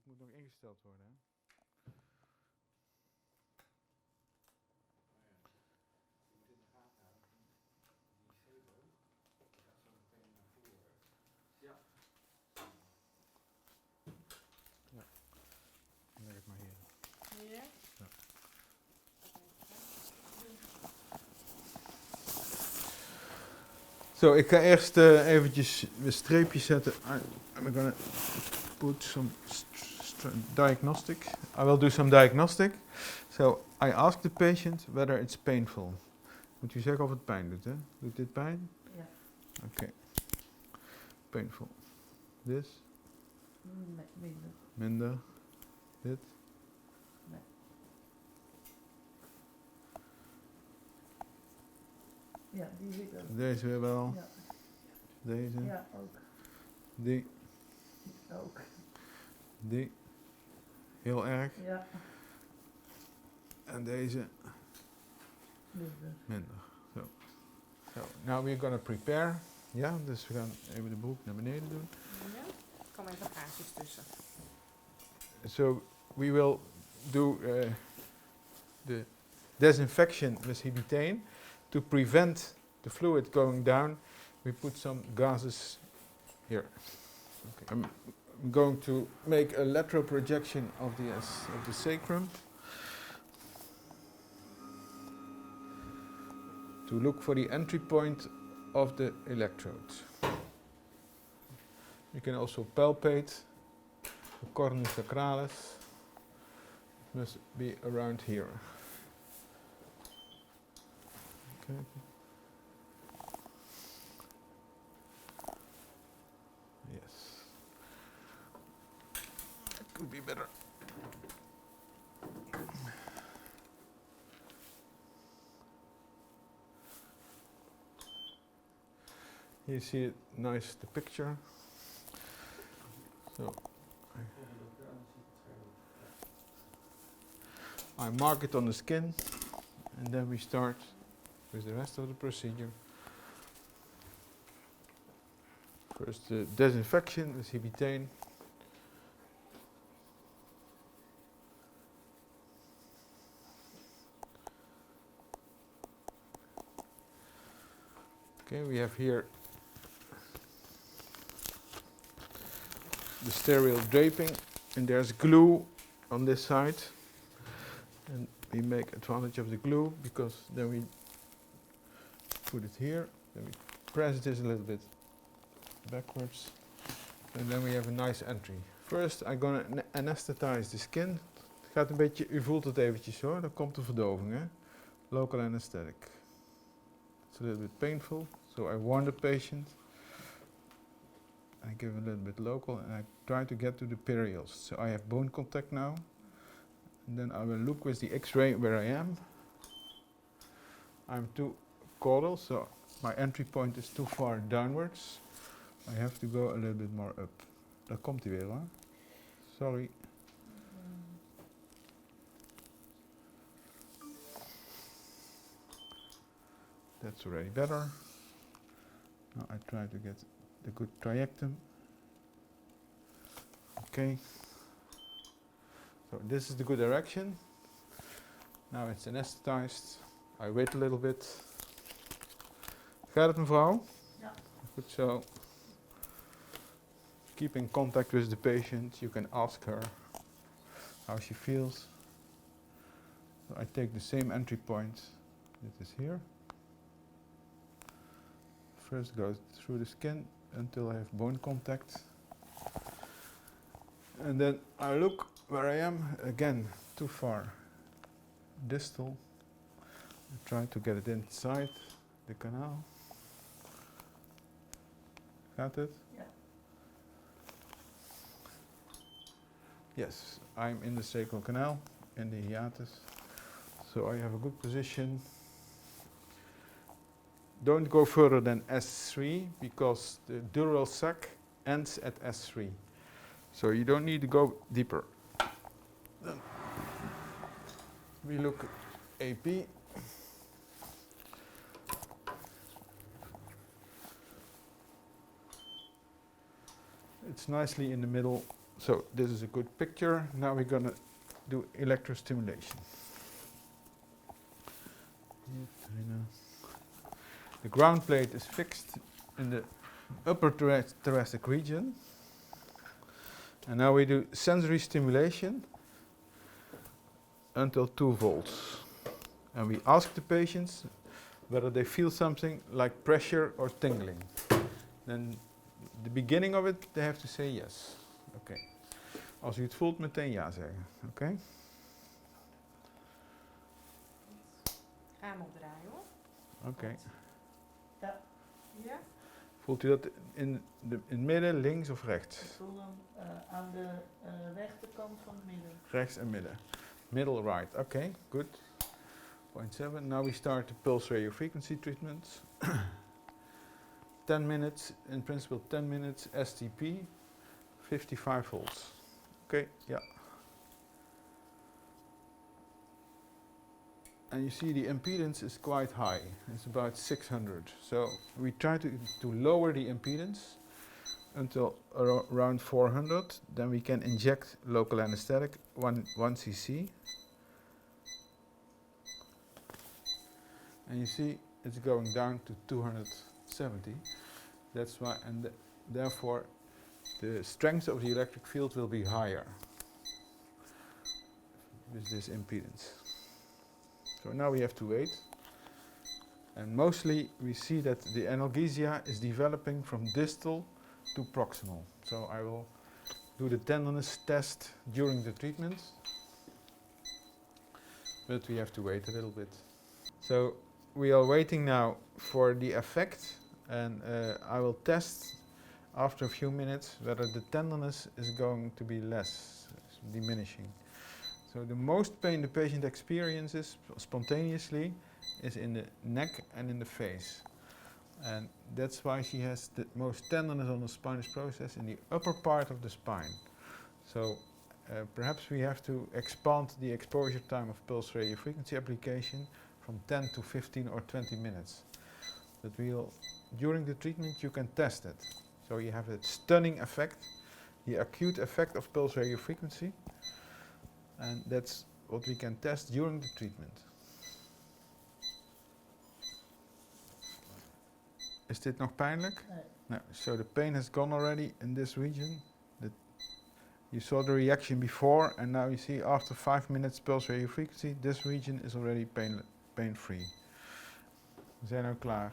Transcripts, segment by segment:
dit moet nog ingesteld worden, hè? Ja. Leg het maar hier. Ja? Ja. Zo, ik ga eerst eventjes de streepjes zetten. I'm gonna put some diagnostic. I will do some diagnostic. So, I ask the patient whether it's painful. Moet u zeggen of het pijn doet, hè? Doet dit pijn? Ja. Oké. Painful. This? Nee, minder. Minder. Dit? Nee. Ja, die zie ik ook. Deze weer wel. Ja. Deze. Ja, ook. Die. Ook. Die. Heel erg. Ja. En deze. Minder. Minder. Zo. So, now we're gonna prepare. Ja, dus we gaan even de broek naar beneden doen. Ja, er komen even gaatjes tussen. So we will do the disinfection with hebetane. To prevent the fluid going down, we put some gases here. Okay. I'm going to make a lateral projection of the sacrum to look for the entry point of the electrode. You can also palpate the cornus sacralis. It must be around here. Okay. Yes. It could be better. You see it nice, the picture. So I mark it on the skin, and then we start with the rest of the procedure. First the disinfection with hebetane. Okay, we have here the sterile draping, and there's glue on this side, and we make advantage of the glue because then we put it here, then we press this a little bit backwards, and then we have a nice entry. First I'm gonna anesthetize the skin. Het gaat een beetje, u voelt het eventjes hoor, dan komt de verdoving, hè? Local anesthetic. It's a little bit painful, so I warn the patient. I give a little bit local, and I try to get to the perios. So I have bone contact now, and then I will look with the X-ray where I am. I'm too caudal, so my entry point is too far downwards. I have to go a little bit more up. Daar komt hij weer hoor. Sorry. That's already better. Now I try to get the good triectum. Okay. So this is the good direction. Now it's anesthetized. I wait a little bit. Gaat het mevrouw? Ja. Goed zo. Keep in contact with the patient. You can ask her how she feels. So I take the same entry point. This is here. First go through the skin until I have bone contact. And then I look where I am, again, too far distal. I try to get it inside the canal. Got it? Ja. Yes, I'm in the sacral canal, in the hiatus. So I have a good position. Don't go further than S3 because the dural sac ends at S3. So you don't need to go deeper. Then we look at AP. It's nicely in the middle, So this is a good picture. Now we're gonna do electrostimulation. The ground plate is fixed in the upper thoracic region. And now we do sensory stimulation until 2 volts. And we ask the patients whether they feel something like pressure or tingling. Then the beginning of it, they have to say yes. Okay. Als u het voelt, meteen ja zeggen. Oké? Ga hem opdraaien hoor. Oké. Ja. Ja? Voelt u dat in het midden, links of rechts? Ik voel hem aan de rechterkant van het midden. Rechts en midden. Middle right. Okay, good. 0.7. Now we start the pulse radio frequency treatment. 10 minutes, in principle 10 minutes, STP, 55 volts. Okay, yeah. And you see the impedance is quite high. It's about 600. So we try to lower the impedance until around 400. Then we can inject local anesthetic, 1 cc. And you see it's going down to 270. That's why, and therefore the strength of the electric field will be higher with this impedance. So now we have to wait. And mostly we see that the analgesia is developing from distal to proximal. So I will do the tenderness test during the treatment. But we have to wait a little bit. So we are waiting now for the effect, and I will test after a few minutes whether the tenderness is going to be less, diminishing. So the most pain the patient experiences spontaneously is in the neck and in the face. And that's why she has the most tenderness on the spinous process in the upper part of the spine. So perhaps we have to expand the exposure time of pulse radio frequency application from 10 to 15 or 20 minutes. But during the treatment you can test it. So you have a stunning effect, the acute effect of pulse radio frequency, and that's what we can test during the treatment. Is dit nog pijnlijk? Nee. No. So the pain has gone already in this region. You saw the reaction before, and now you see after 5 minutes pulse radio frequency, this region is already pain-free. We zijn nu klaar.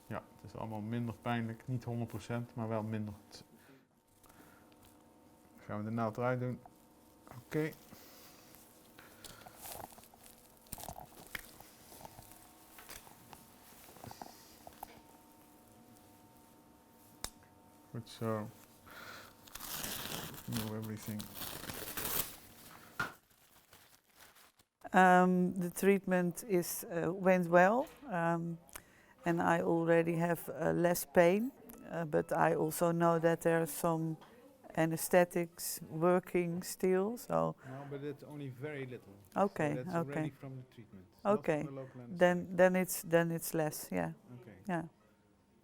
Ja, het is allemaal minder pijnlijk. Niet 100%, maar wel minder. Gaan we de naald eruit doen. Oké. Good, so move everything. The treatment went well, and I already have less pain, but I also know that there are some anesthetics working still. So No, but it's only very little. okay, So that's okay, already from the treatment. okay. Not from the local anesthetic. Then it's less. Yeah, Okay. yeah.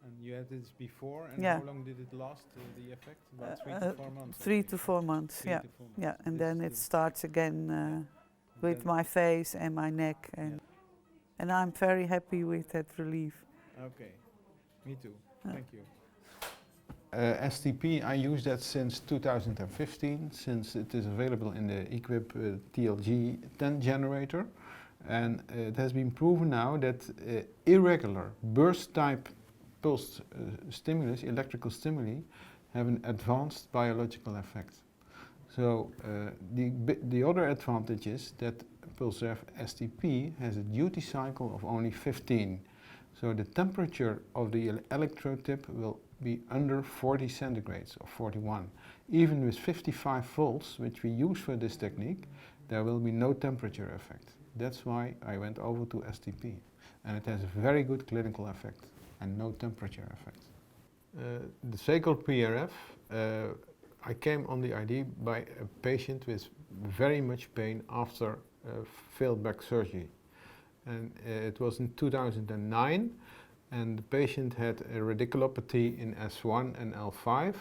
And you had this before, and Yeah. how long did it last, the effect? About 3 to 4 months? 3 to 4 months. 3 Yeah, to 4 months. yeah, and This then is it the- starts again with then- my face and my neck, and I'm very happy with that relief. Okay, me too. Yeah. Thank you. STP, I use that since 2015, since it is available in the Equip TLG-10 generator. And it has been proven now that irregular burst type pulse stimulus, electrical stimuli, have an advanced biological effect. So the other advantage is that PulseRef STP has a duty cycle of only 15. So the temperature of the electrode tip will be under 40 centigrades or 41. Even with 55 volts, which we use for this technique, there will be no temperature effect. That's why I went over to STP. And it has a very good clinical effect and no temperature effect. The sacral PRF, I came on the idea by a patient with very much pain after failed back surgery. And it was in 2009, and the patient had a radiculopathy in S1 and L5,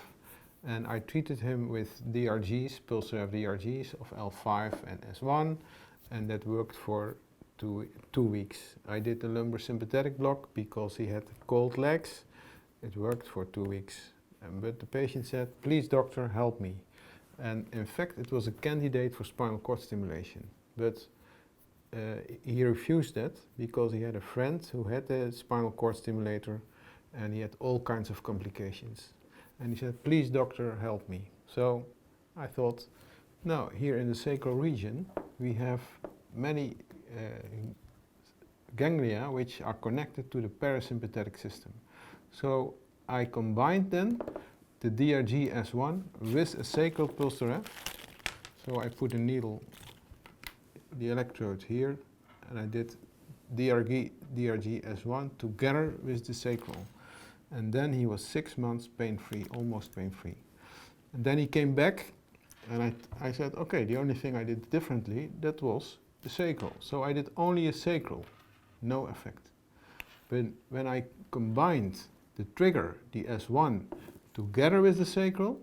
and I treated him with DRGs, pulse ref DRGs of L5 and S1, and that worked for two weeks. I did the lumbar sympathetic block because he had cold legs. It worked for 2 weeks. But the patient said, please doctor, help me. And in fact, it was a candidate for spinal cord stimulation. But he refused that because he had a friend who had a spinal cord stimulator and he had all kinds of complications. And he said, please doctor, help me. So I thought, no, here in the sacral region, we have many ganglia which are connected to the parasympathetic system. So I combined then the DRG S1 with a sacral pulse ref. So I put a needle, the electrode here, and I did DRG S1 together with the sacral. And then he was 6 months pain-free, almost pain-free. And then he came back, and I said, okay, the only thing I did differently, that was the sacral. So I did only a sacral, no effect. But when I combined the trigger, the S1, together with the sacral,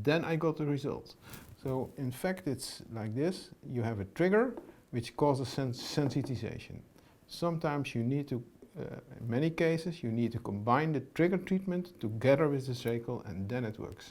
then I got the result. So in fact it's like this, you have a trigger which causes sensitization. Sometimes you need to, in many cases, you need to combine the trigger treatment together with the sacral and then it works.